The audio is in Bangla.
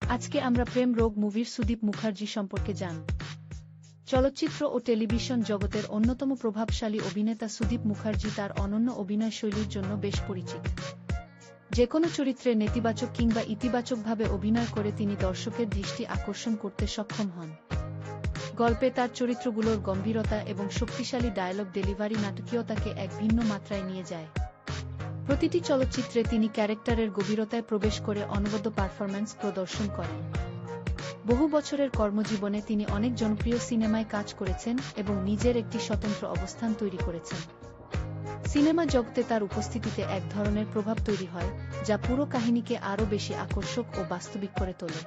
আজকে আমরা প্রেম রোগ মুভির সুদীপ মুখার্জি সম্পর্কে জানব। চলচ্চিত্র ও টেলিভিশন জগতের অন্যতম প্রভাবশালী অভিনেতা সুদীপ মুখার্জি তার অনন্য অভিনয়শৈলীর জন্য বেশ পরিচিত। যেকোনো চরিত্রে নেতিবাচক কিংবা ইতিবাচকভাবে অভিনয় করে তিনি দর্শকের দৃষ্টি আকর্ষণ করতে সক্ষম হন। গল্পে তার চরিত্রগুলোর গম্ভীরতা এবং শক্তিশালী ডায়লগ ডেলিভারি নাটকীয়তাকে এক ভিন্ন মাত্রায় নিয়ে যায়। প্রতিটি চলচ্চিত্রে তিনি ক্যারেক্টারের গভীরতায় প্রবেশ করে অনবদ্য পারফরম্যান্স প্রদর্শন করেন। বহু বছরের কর্মজীবনে তিনি অনেক জনপ্রিয় সিনেমায় কাজ করেছেন এবং নিজের একটি স্বতন্ত্র অবস্থান তৈরি করেছেন। সিনেমা জগতে তার উপস্থিতিতে এক ধরনের প্রভাব তৈরি হয়, যা পুরো কাহিনীকে আরও বেশি আকর্ষক ও বাস্তবিক করে তোলে।